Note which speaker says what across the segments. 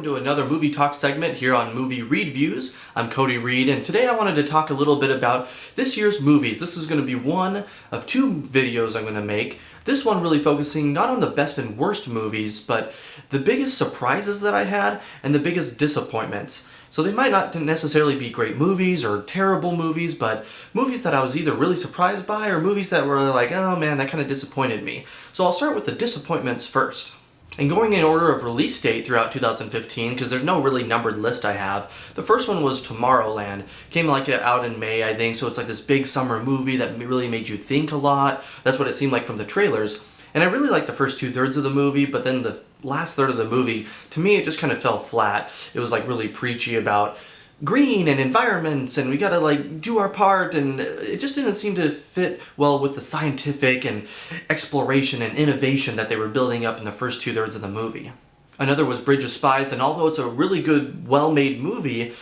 Speaker 1: to another movie talk segment here on Movie Reedviews. I'm Cody Reed, and today I wanted to talk a little bit about this year's movies. This is going to be one of two videos I'm going to make. This one really focusing not on the best and worst movies, but the biggest surprises that I had and the biggest disappointments. So they might not necessarily be great movies or terrible movies, but movies that I was either really surprised by or movies that were like, oh man, that kind of disappointed me. So I'll start with the disappointments first. And going in order of release date throughout 2015, because there's no really numbered list I have, the first one was Tomorrowland. Came out in May, I think, so it's like this big summer movie that really made you think a lot. That's what it seemed like from the trailers. And I really liked the first 2/3 of the movie, but then the last third of the movie, to me, it just kind of fell flat. It was like really preachy about green and environments and we gotta like do our part, and it just didn't seem to fit well with the scientific and exploration and innovation that they were building up in the first 2/3 of the movie. Another was Bridge of Spies, and although it's a really good, well-made movie,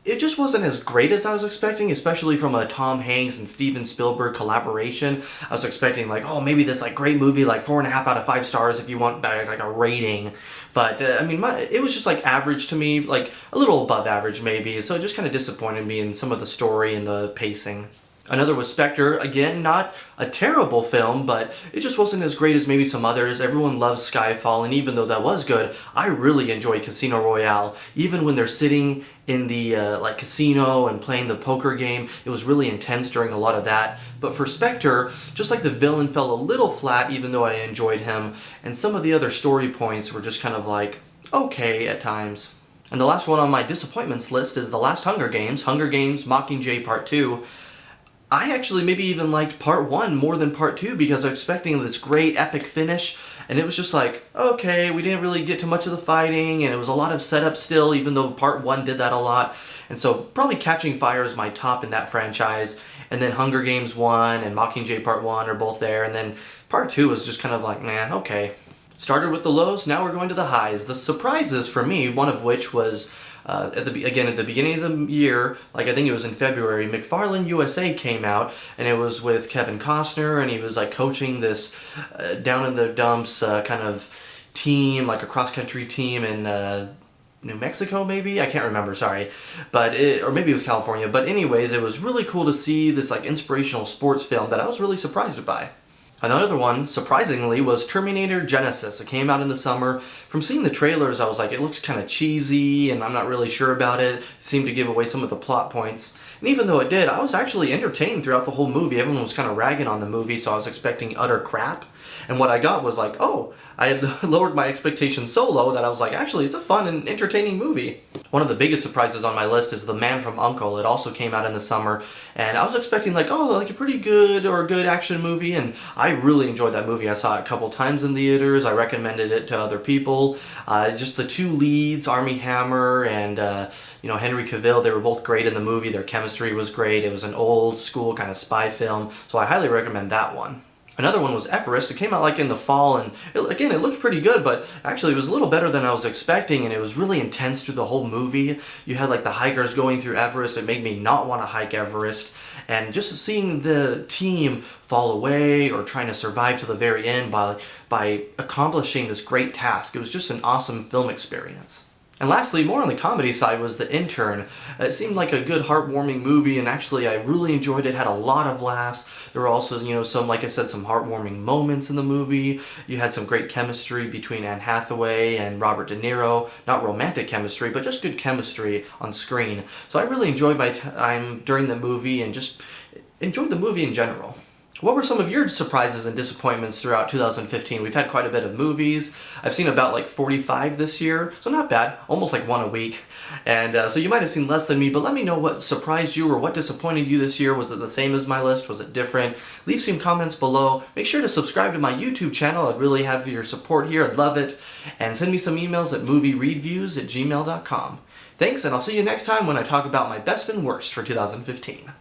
Speaker 1: it just wasn't as great as I was expecting, especially from a Tom Hanks and Steven Spielberg collaboration. I was expecting like, oh, maybe this like great movie, like 4.5 out of 5 stars if you want like a rating. But I mean, it was just like average to me, like a little above average maybe. So it just kind of disappointed me in some of the story and the pacing. Another was Spectre. Again, not a terrible film, but it just wasn't as great as maybe some others. Everyone loves Skyfall, and even though that was good, I really enjoyed Casino Royale. Even when they're sitting in the like casino and playing the poker game, it was really intense during a lot of that. But for Spectre, just like the villain fell a little flat, even though I enjoyed him, and some of the other story points were just kind of like, okay at times. And the last one on my disappointments list is the last Hunger Games Mockingjay Part 2. I actually maybe even liked Part 1 more than Part 2 because I was expecting this great epic finish, and it was just like, okay, we didn't really get to much of the fighting, and it was a lot of setup still, even though Part 1 did that a lot. And so probably Catching Fire is my top in that franchise, and then Hunger Games 1 and Mockingjay Part 1 are both there, and then Part 2 was just kind of like, nah, okay. Started with the lows, now we're going to the highs. The surprises for me, one of which was, at the beginning of the year, like I think it was in February, McFarland USA came out, and it was with Kevin Costner, and he was like coaching this down in the dumps kind of team, like a cross-country team in New Mexico maybe? I can't remember, sorry. But or maybe it was California. But anyways, it was really cool to see this like inspirational sports film that I was really surprised by. Another one, surprisingly, was Terminator Genisys. It came out in the summer. From seeing the trailers, I was like, it looks kind of cheesy, and I'm not really sure about it. It seemed to give away some of the plot points. And even though it did, I was actually entertained throughout the whole movie. Everyone was kind of ragging on the movie, so I was expecting utter crap. And what I got was like, oh, I had lowered my expectations so low that I was like, actually, it's a fun and entertaining movie. One of the biggest surprises on my list is The Man from U.N.C.L.E. It also came out in the summer, and I was expecting like, oh, like a pretty good or a good action movie, and I really enjoyed that movie. I saw it a couple times in theaters. I recommended it to other people. Just the two leads, Armie Hammer and Henry Cavill, they were both great in the movie. Their chemistry was great. It was an old school kind of spy film, so I highly recommend that one. Another one was Everest. It came out like in the fall, and it looked pretty good, but actually it was a little better than I was expecting, and it was really intense through the whole movie. You had like the hikers going through Everest. It made me not want to hike Everest, and just seeing the team fall away or trying to survive to the very end by accomplishing this great task. It was just an awesome film experience. And lastly, more on the comedy side, was The Intern. It seemed like a good, heartwarming movie, and actually I really enjoyed it, had a lot of laughs. There were also, some, like I said, some heartwarming moments in the movie. You had some great chemistry between Anne Hathaway and Robert De Niro. Not romantic chemistry, but just good chemistry on screen. So I really enjoyed my time during the movie and just enjoyed the movie in general. What were some of your surprises and disappointments throughout 2015? We've had quite a bit of movies. I've seen about like 45 this year, so not bad, almost like one a week. And so you might have seen less than me, but let me know what surprised you or what disappointed you this year. Was it the same as my list? Was it different? Leave some comments below. Make sure to subscribe to my YouTube channel. I'd really have your support here. I'd love it. And send me some emails at moviereedviews@gmail.com. Thanks, and I'll see you next time when I talk about my best and worst for 2015.